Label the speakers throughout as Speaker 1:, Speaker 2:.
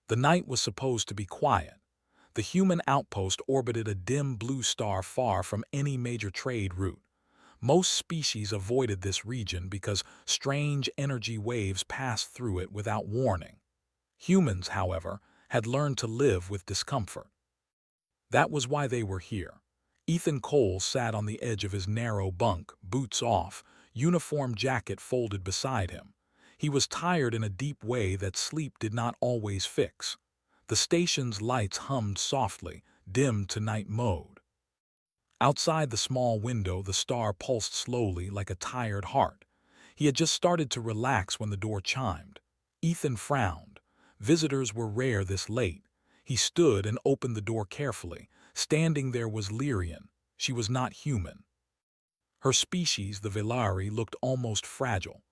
Speaker 1: The night was supposed to be quiet. The human outpost orbited a dim blue star far from any major trade route. Most species avoided this region because strange energy waves passed through it without warning. Humans, however, had learned to live with discomfort. That was why they were here. Ethan Cole sat on the edge of his narrow bunk, boots off, uniform jacket folded beside him. He was tired in a deep way that sleep did not always fix. The station's lights hummed softly, dimmed to night mode. Outside the small window, the star pulsed slowly like a tired heart. He had just started to relax when the door chimed. Ethan frowned. Visitors were rare this late. He stood and opened the door carefully. Standing there was Lyrian. She was not human. Her species, the Velari, looked almost fragile.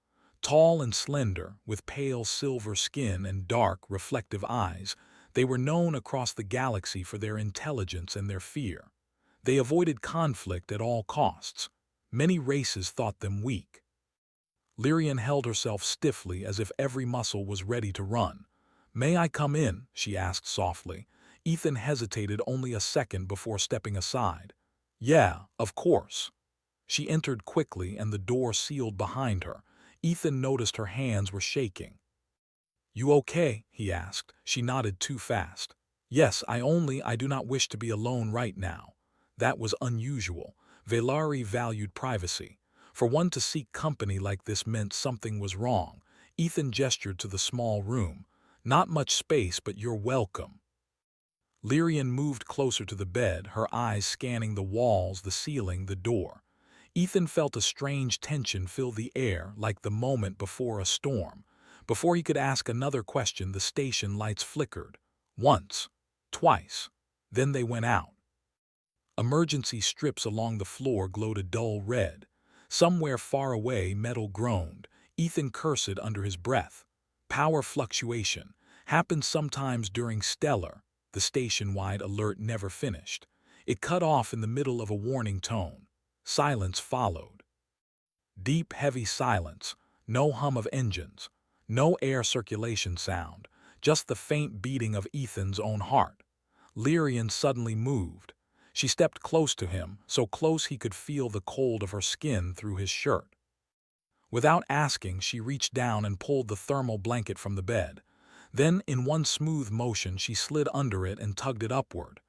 Speaker 1: Tall and slender, with pale silver skin and dark, reflective eyes, they were known across the galaxy for their intelligence and their fear. They avoided conflict at all costs. Many races thought them weak. Lyrian held herself stiffly as if every muscle was ready to run. "May I come in?" she asked softly. Ethan hesitated only a second before stepping aside. "Yeah, of course." She entered quickly and the door sealed behind her. Ethan noticed her hands were shaking. "You okay?" he asked. She nodded too fast. "Yes, I do not wish to be alone right now." That was unusual. Velari valued privacy. For one to seek company like this meant something was wrong. Ethan gestured to the small room. "Not much space, but you're welcome." Lyrian moved closer to the bed, her eyes scanning the walls, the ceiling, the door. Ethan felt a strange tension fill the air, like the moment before a storm. Before he could ask another question, the station lights flickered. Once, twice, then they went out. Emergency strips along the floor glowed a dull red. Somewhere far away, metal groaned. Ethan cursed under his breath. Power fluctuation happened sometimes during stellar. The station-wide alert never finished. It cut off in the middle of a warning tone. Silence followed. Deep, heavy silence. No hum of engines. No air circulation sound. Just the faint beating of Ethan's own heart. Lyrian suddenly moved. She stepped close to him, so close he could feel the cold of her skin through his shirt. Without asking, she reached down and pulled the thermal blanket from the bed. Then, in one smooth motion, she slid under it and tugged it upward.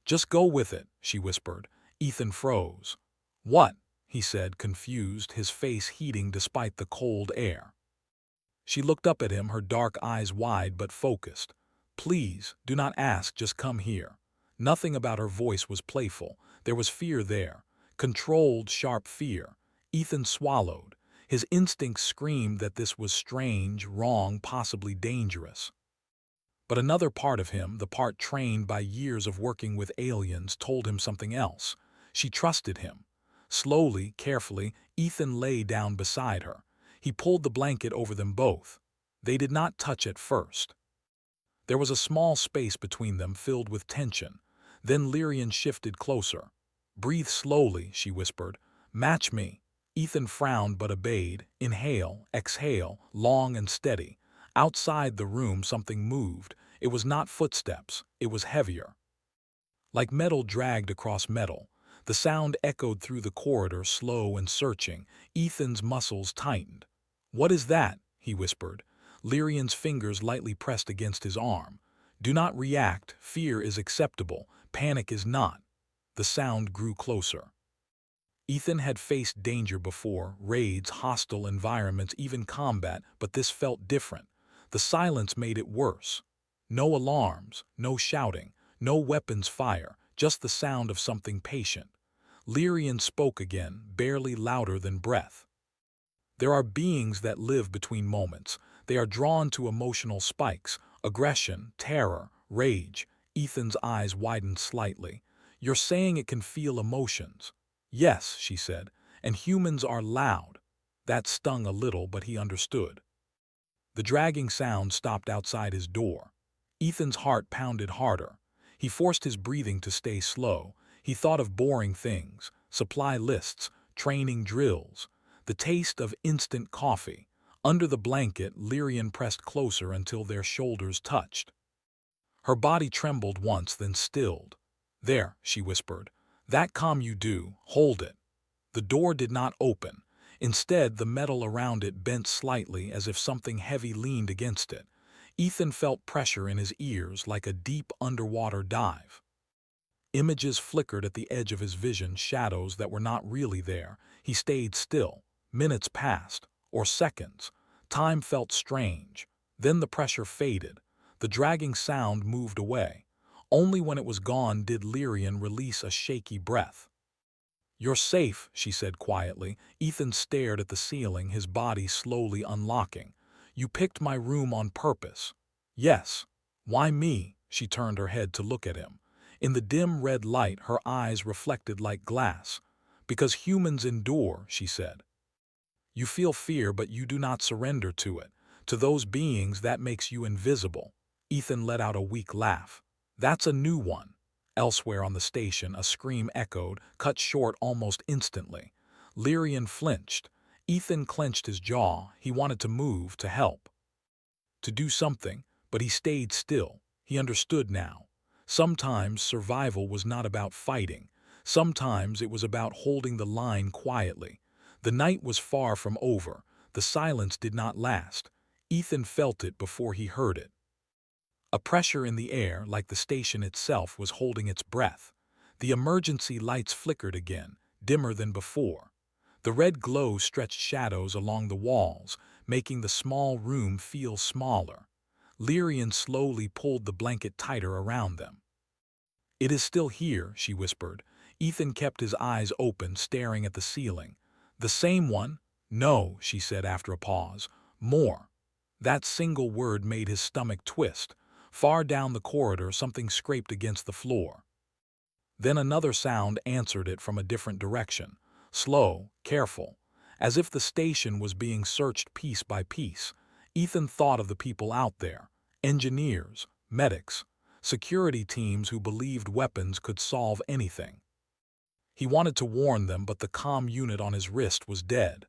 Speaker 1: "Just go with it," she whispered. Ethan froze. "What?" he said, confused, his face heating despite the cold air. She looked up at him, her dark eyes wide but focused. "Please, do not ask, just come here." Nothing about her voice was playful. There was fear there. Controlled, sharp fear. Ethan swallowed. His instincts screamed that this was strange, wrong, possibly dangerous. But another part of him, the part trained by years of working with aliens, told him something else. She trusted him. Slowly, carefully, Ethan lay down beside her. He pulled the blanket over them both. They did not touch at first. There was a small space between them filled with tension. Then Lyrian shifted closer. "Breathe slowly," she whispered. "Match me." Ethan frowned but obeyed. Inhale, exhale, long and steady. Outside the room something moved. It was not footsteps. It was heavier. Like metal dragged across metal. The sound echoed through the corridor, slow and searching. Ethan's muscles tightened. "What is that?" he whispered. Lyrian's fingers lightly pressed against his arm. "Do not react. Fear is acceptable. Panic is not." The sound grew closer. Ethan had faced danger before, raids, hostile environments, even combat, but this felt different. The silence made it worse. No alarms, no shouting, no weapons fire, just the sound of something patient. Lyrian spoke again, barely louder than breath. "There are beings that live between moments. They are drawn to emotional spikes, aggression, terror, rage." Ethan's eyes widened slightly. "You're saying it can feel emotions?" "Yes," she said, "and humans are loud." That stung a little, but he understood. The dragging sound stopped outside his door. Ethan's heart pounded harder. He forced his breathing to stay slow. He thought of boring things, supply lists, training drills, the taste of instant coffee. Under the blanket, Lyrian pressed closer until their shoulders touched. Her body trembled once, then stilled. "There," she whispered. "That calm you do, hold it." The door did not open. Instead, the metal around it bent slightly as if something heavy leaned against it. Ethan felt pressure in his ears like a deep underwater dive. Images flickered at the edge of his vision, shadows that were not really there. He stayed still. Minutes passed, or seconds. Time felt strange. Then the pressure faded. The dragging sound moved away. Only when it was gone did Lyrian release a shaky breath. "You're safe," she said quietly. Ethan stared at the ceiling, his body slowly unlocking. "You picked my room on purpose." "Yes." "Why me?" She turned her head to look at him. In the dim red light, her eyes reflected like glass. "Because humans endure," she said. "You feel fear, but you do not surrender to it. To those beings, that makes you invisible." Ethan let out a weak laugh. "That's a new one." Elsewhere on the station, a scream echoed, cut short almost instantly. Lyrian flinched. Ethan clenched his jaw. He wanted to move, to help, to do something, but he stayed still. He understood now. Sometimes survival was not about fighting. Sometimes it was about holding the line quietly. The night was far from over. The silence did not last. Ethan felt it before he heard it. A pressure in the air, like the station itself was holding its breath. The emergency lights flickered again, dimmer than before. The red glow stretched shadows along the walls, making the small room feel smaller. Lyrian slowly pulled the blanket tighter around them. "It is still here," she whispered. Ethan kept his eyes open, staring at the ceiling. "The same one?" "No," she said after a pause. "More." That single word made his stomach twist. Far down the corridor, something scraped against the floor. Then another sound answered it from a different direction. Slow, careful, as if the station was being searched piece by piece. Ethan thought of the people out there. Engineers, medics, security teams who believed weapons could solve anything. He wanted to warn them, but the comm unit on his wrist was dead.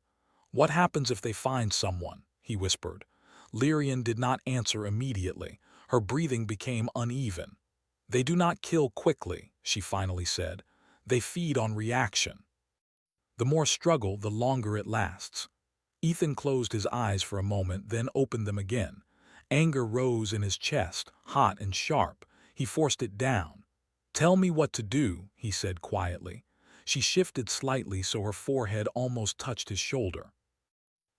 Speaker 1: "What happens if they find someone?" he whispered. Lyrian did not answer immediately. Her breathing became uneven. "They do not kill quickly," she finally said. "They feed on reaction. The more struggle, the longer it lasts." Ethan closed his eyes for a moment, then opened them again. Anger rose in his chest, hot and sharp. He forced it down. "Tell me what to do," he said quietly. She shifted slightly so her forehead almost touched his shoulder.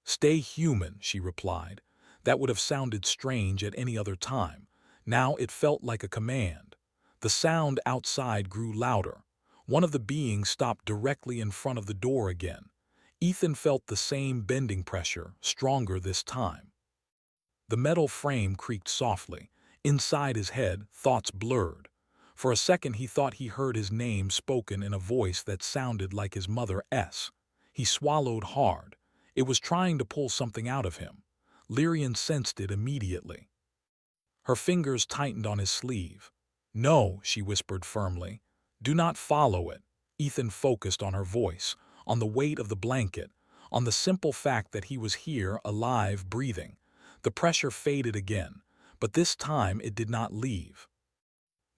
Speaker 1: "Stay human," she replied. That would have sounded strange at any other time. Now it felt like a command. The sound outside grew louder. One of the beings stopped directly in front of the door again. Ethan felt the same bending pressure, stronger this time. The metal frame creaked softly. Inside his head, thoughts blurred. For a second he thought he heard his name spoken in a voice that sounded like his mother's. He swallowed hard. It was trying to pull something out of him. Lyrian sensed it immediately. Her fingers tightened on his sleeve. "No," she whispered firmly. "Do not follow it." Ethan focused on her voice, on the weight of the blanket, on the simple fact that he was here, alive, breathing. The pressure faded again, but this time it did not leave.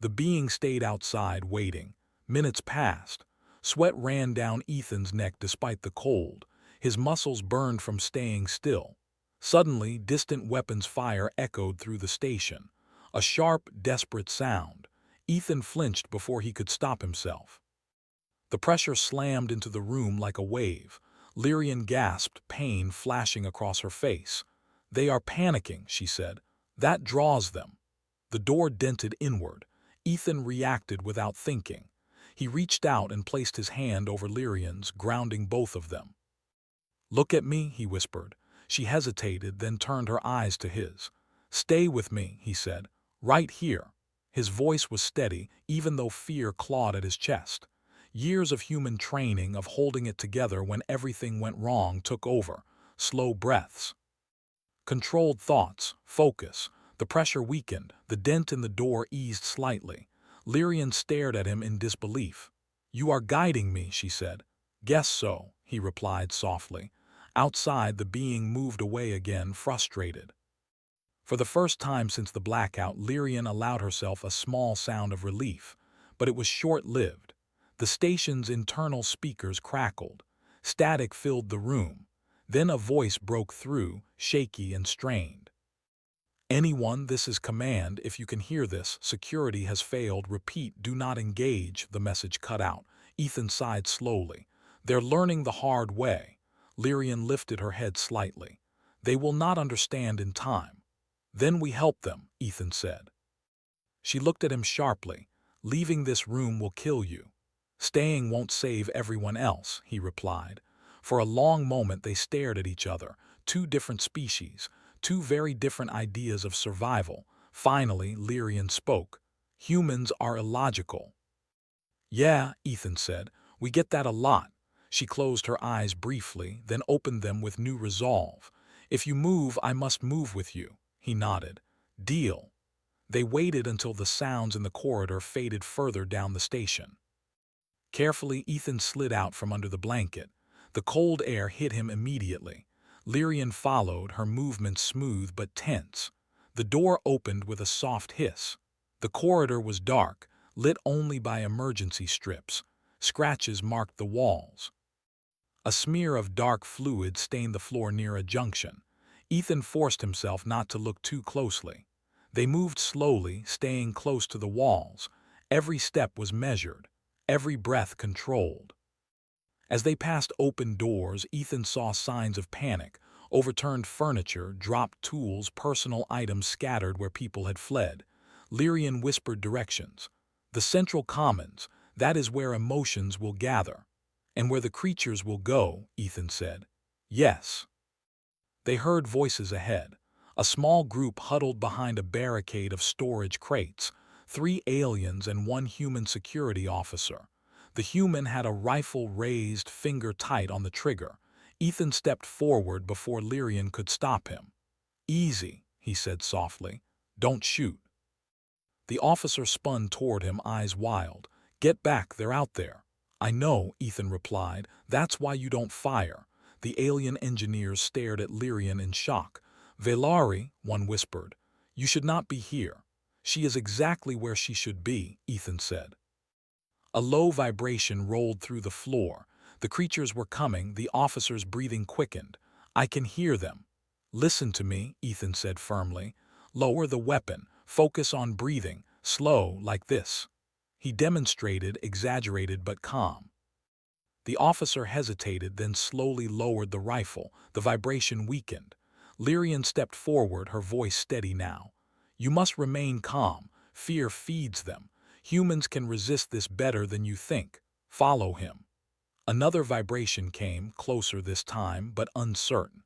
Speaker 1: The being stayed outside, waiting. Minutes passed. Sweat ran down Ethan's neck despite the cold. His muscles burned from staying still. Suddenly, distant weapons fire echoed through the station. A sharp, desperate sound. Ethan flinched before he could stop himself. The pressure slammed into the room like a wave. Lyrian gasped, pain flashing across her face. "They are panicking," she said. "That draws them." The door dented inward. Ethan reacted without thinking. He reached out and placed his hand over Lyrian's, grounding both of them. "Look at me," he whispered. She hesitated, then turned her eyes to his. "Stay with me," he said. "Right here." His voice was steady, even though fear clawed at his chest. Years of human training, of holding it together when everything went wrong, took over. Slow breaths. Controlled thoughts. Focus. The pressure weakened. The dent in the door eased slightly. Lyrian stared at him in disbelief. "You are guiding me," she said. "Guess so," he replied softly. Outside, the being moved away again, frustrated. For the first time since the blackout, Lyrian allowed herself a small sound of relief, but it was short-lived. The station's internal speakers crackled. Static filled the room. Then a voice broke through, shaky and strained. "Anyone, this is command. If you can hear this, security has failed. Repeat, do not engage." The message cut out. Ethan sighed slowly. "They're learning the hard way." Lyrian lifted her head slightly. "They will not understand in time." "Then we help them," Ethan said. She looked at him sharply. "Leaving this room will kill you." "Staying won't save everyone else," he replied. For a long moment they stared at each other, two different species, two very different ideas of survival. Finally, Lyrian spoke. "Humans are illogical." "Yeah," Ethan said, "we get that a lot." She closed her eyes briefly, then opened them with new resolve. "If you move, I must move with you." He nodded. "Deal." They waited until the sounds in the corridor faded further down the station. Carefully, Ethan slid out from under the blanket. The cold air hit him immediately. Lyrian followed, her movements smooth but tense. The door opened with a soft hiss. The corridor was dark, lit only by emergency strips. Scratches marked the walls. A smear of dark fluid stained the floor near a junction. Ethan forced himself not to look too closely. They moved slowly, staying close to the walls. Every step was measured, every breath controlled. As they passed open doors, Ethan saw signs of panic: overturned furniture, dropped tools, personal items scattered where people had fled. Lyrian whispered directions. "The Central Commons, that is where emotions will gather." "And where the creatures will go," Ethan said. "Yes." They heard voices ahead. A small group huddled behind a barricade of storage crates, 3 aliens and 1 human security officer. The human had a rifle raised, finger tight on the trigger. Ethan stepped forward before Lyrian could stop him. "Easy," he said softly. "Don't shoot." The officer spun toward him, eyes wild. "Get back, they're out there." "I know," Ethan replied. "That's why you don't fire." The alien engineers stared at Lyrian in shock. "Velari," one whispered, "you should not be here." "She is exactly where she should be," Ethan said. A low vibration rolled through the floor. The creatures were coming, the officer's breathing quickened. "I can hear them." "Listen to me," Ethan said firmly. "Lower the weapon. Focus on breathing. Slow, like this." He demonstrated, exaggerated but calm. The officer hesitated, then slowly lowered the rifle. The vibration weakened. Lyrian stepped forward, her voice steady now. "You must remain calm. Fear feeds them. Humans can resist this better than you think. Follow him." Another vibration came, closer this time, but uncertain.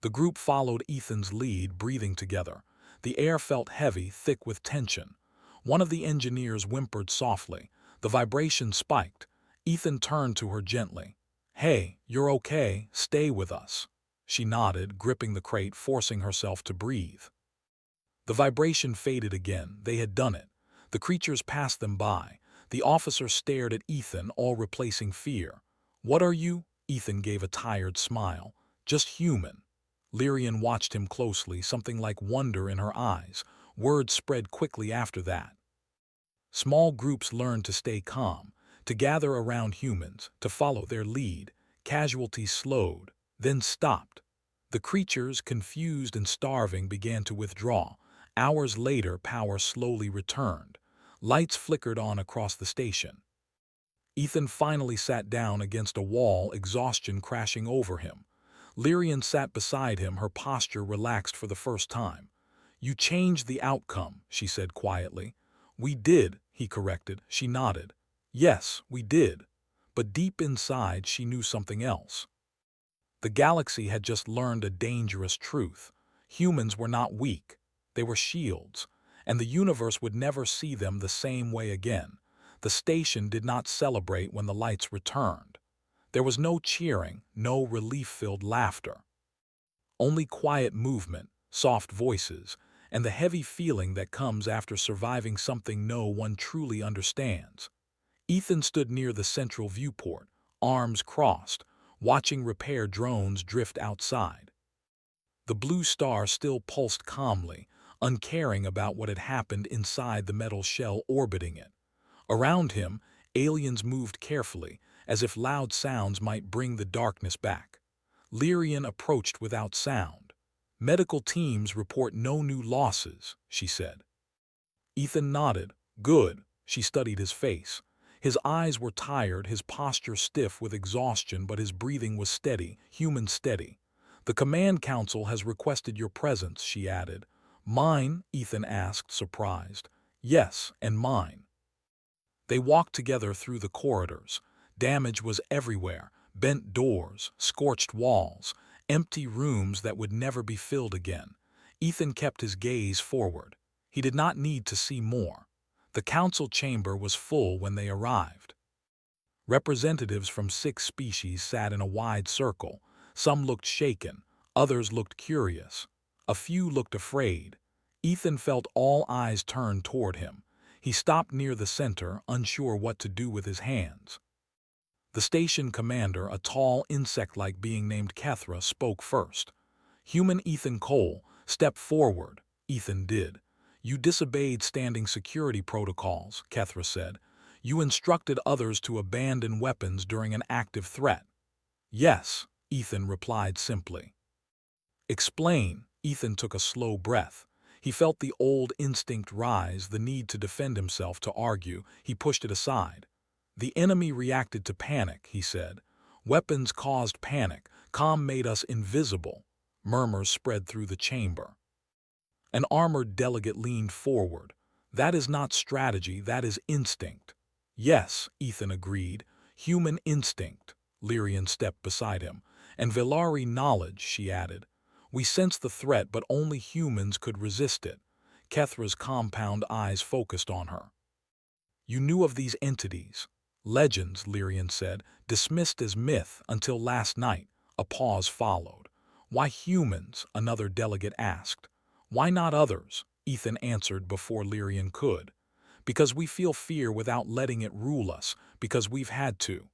Speaker 1: The group followed Ethan's lead, breathing together. The air felt heavy, thick with tension. One of the engineers whimpered softly. The vibration spiked. Ethan turned to her gently. "Hey, you're okay. Stay with us." She nodded, gripping the crate, forcing herself to breathe. The vibration faded again. They had done it. The creatures passed them by. The officer stared at Ethan, all replacing fear. "What are you?" Ethan gave a tired smile. "Just human." Lyrian watched him closely, something like wonder in her eyes. Words spread quickly after that. Small groups learned to stay calm, to gather around humans, to follow their lead. Casualties slowed, then stopped. The creatures, confused and starving, began to withdraw. Hours later, power slowly returned. Lights flickered on across the station. Ethan finally sat down against a wall, exhaustion crashing over him. Lyrian sat beside him, her posture relaxed for the first time. "You changed the outcome," she said quietly. "We did," he corrected. She nodded. "Yes, we did." But deep inside, she knew something else. The galaxy had just learned a dangerous truth. Humans were not weak. They were shields, and the universe would never see them the same way again. The station did not celebrate when the lights returned. There was no cheering, no relief-filled laughter. Only quiet movement, soft voices, and the heavy feeling that comes after surviving something no one truly understands. Ethan stood near the central viewport, arms crossed, watching repair drones drift outside. The blue star still pulsed calmly, uncaring about what had happened inside the metal shell orbiting it. Around him, aliens moved carefully, as if loud sounds might bring the darkness back. Lyrian approached without sound. "Medical teams report no new losses," she said. Ethan nodded. "Good." She studied his face. His eyes were tired, his posture stiff with exhaustion, but his breathing was steady, human steady. "The Command Council has requested your presence," she added. "Mine?" Ethan asked, surprised. "Yes, and mine." They walked together through the corridors. Damage was everywhere: bent doors, scorched walls, empty rooms that would never be filled again. Ethan kept his gaze forward. He did not need to see more. The council chamber was full when they arrived. Representatives from 6 species sat in a wide circle. Some looked shaken, others looked curious. A few looked afraid. Ethan felt all eyes turned toward him. He stopped near the center, unsure what to do with his hands. The station commander, a tall, insect-like being named Kethra, spoke first. "Human Ethan Cole, step forward." Ethan did. "You disobeyed standing security protocols," Kethra said. "You instructed others to abandon weapons during an active threat." "Yes," Ethan replied simply. "Explain." Ethan took a slow breath. He felt the old instinct rise, the need to defend himself, to argue. He pushed it aside. "The enemy reacted to panic," he said. "Weapons caused panic. Comm made us invisible." Murmurs spread through the chamber. An armored delegate leaned forward. "That is not strategy, that is instinct." "Yes," Ethan agreed. "Human instinct." Lyrian stepped beside him. "And Velari knowledge," she added. "We sensed the threat, but only humans could resist it." Kethra's compound eyes focused on her. "You knew of these entities." "Legends," Lyrian said, "dismissed as myth until last night." A pause followed. "Why humans?" another delegate asked. "Why not others?" Ethan answered before Lyrian could. "Because we feel fear without letting it rule us, because we've had to.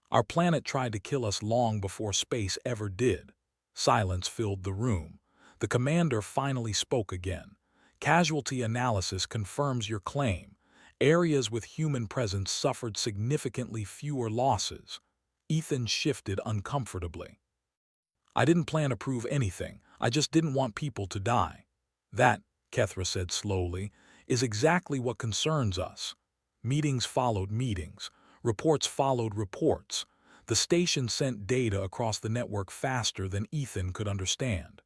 Speaker 1: Our planet tried to kill us long before space ever did." Silence filled the room. The commander finally spoke again. "Casualty analysis confirms your claim. Areas with human presence suffered significantly fewer losses." Ethan shifted uncomfortably. "I didn't plan to prove anything. I just didn't want people to die." "That," Kethra said slowly, "is exactly what concerns us." Meetings followed meetings. Reports followed reports. The station sent data across the network faster than Ethan could understand.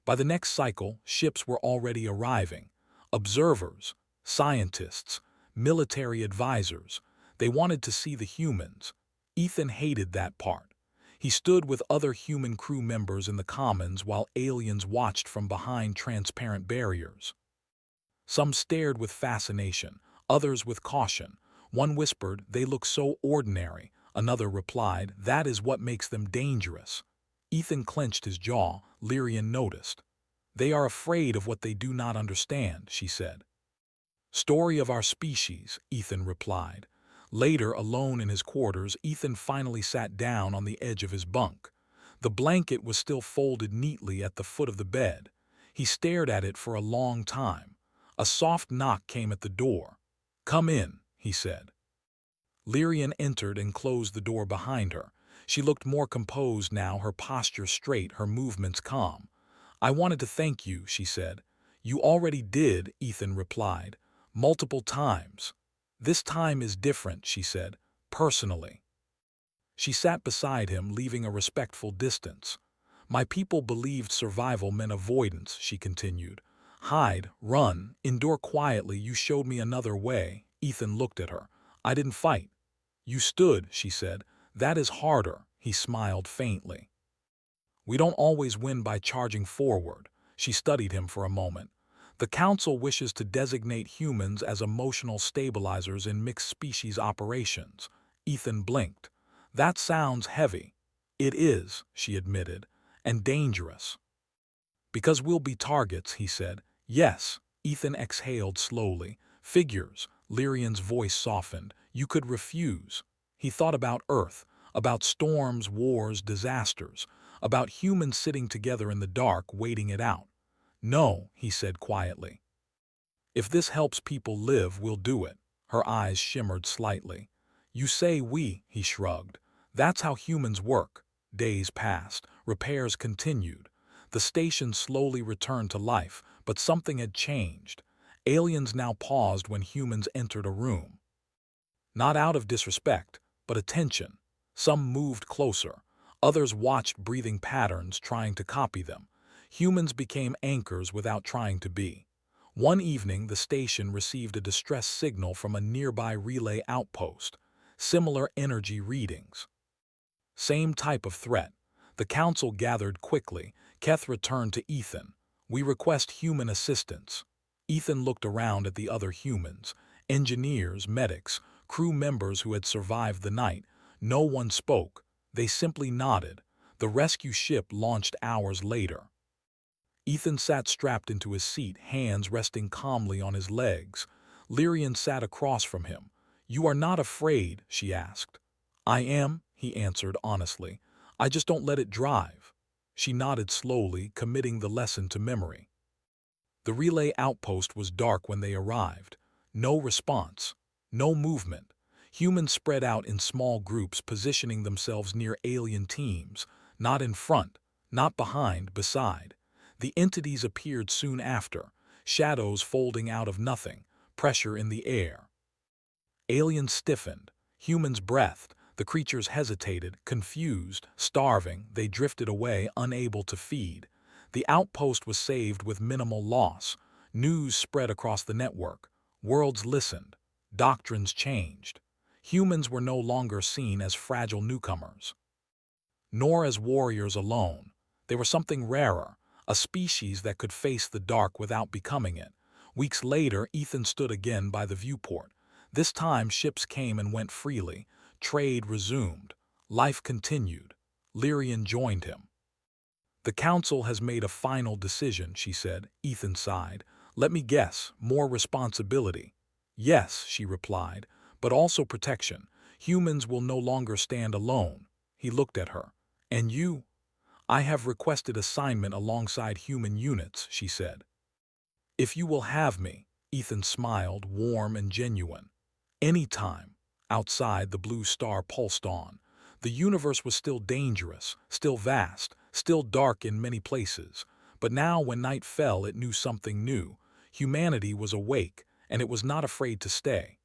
Speaker 1: By the next cycle, ships were already arriving. Observers, scientists, military advisors. They wanted to see the humans. Ethan hated that part. He stood with other human crew members in the commons while aliens watched from behind transparent barriers. Some stared with fascination, others with caution. One whispered, "They look so ordinary." Another replied, "That is what makes them dangerous." Ethan clenched his jaw. Lyrian noticed. "They are afraid of what they do not understand," she said. "Story of our species," Ethan replied. Later, alone in his quarters, Ethan finally sat down on the edge of his bunk. The blanket was still folded neatly at the foot of the bed. He stared at it for a long time. A soft knock came at the door. "Come in," he said. Lyrian entered and closed the door behind her. She looked more composed now, her posture straight, her movements calm. "I wanted to thank you," she said. "You already did," Ethan replied. "Multiple times." "This time is different," she said. "Personally." She sat beside him, leaving a respectful distance. "My people believed survival meant avoidance," she continued. "Hide, run, endure quietly. You showed me another way." Ethan looked at her. "I didn't fight." "You stood," she said. "That is harder." He smiled faintly. "We don't always win by charging forward." She studied him for a moment. "The Council wishes to designate humans as emotional stabilizers in mixed-species operations." Ethan blinked. "That sounds heavy." "It is," she admitted, "and dangerous." "Because we'll be targets," he said. "Yes." Ethan exhaled slowly. "Figures." Lyrian's voice softened. "You could refuse." He thought about Earth, about storms, wars, disasters. about humans sitting together in the dark waiting it out. "No," he said quietly. "If this helps people live, we'll do it." Her eyes shimmered slightly. "You say we," he shrugged. "That's how humans work." Days passed. Repairs continued. The station slowly returned to life, but something had changed. Aliens now paused when humans entered a room. Not out of disrespect, but attention. Some moved closer. Others watched breathing patterns, trying to copy them. Humans became anchors without trying to be. One evening, the station received a distress signal from a nearby relay outpost. Similar energy readings. Same type of threat. The council gathered quickly. Keth returned to Ethan. "We request human assistance." Ethan looked around at the other humans. Engineers, medics, crew members who had survived the night. No one spoke. They simply nodded. The rescue ship launched hours later. Ethan sat strapped into his seat, hands resting calmly on his legs. Lyrian sat across from him. "You are not afraid?" she asked. "I am," he answered honestly. "I just don't let it drive." She nodded slowly, committing the lesson to memory. The relay outpost was dark when they arrived. No response. No movement. Humans spread out in small groups, positioning themselves near alien teams. Not in front, not behind, beside. The entities appeared soon after, shadows folding out of nothing, pressure in the air. Aliens stiffened, humans breathed, the creatures hesitated, confused, starving, they drifted away, unable to feed. The outpost was saved with minimal loss. News spread across the network. Worlds listened. Doctrines changed. Humans were no longer seen as fragile newcomers, nor as warriors alone. They were something rarer, a species that could face the dark without becoming it. Weeks later, Ethan stood again by the viewport. This time, ships came and went freely. Trade resumed. Life continued. Lyrian joined him. "The council has made a final decision," she said. Ethan sighed. "Let me guess, more responsibility." "Yes," she replied, "but also protection. Humans will no longer stand alone." He looked at her. "And you?" "I have requested assignment alongside human units," she said. "If you will have me," Ethan smiled, warm and genuine. "Any time." Outside, the blue star pulsed on. The universe was still dangerous, still vast, still dark in many places. But now, when night fell, it knew something new. Humanity was awake, and it was not afraid to stay.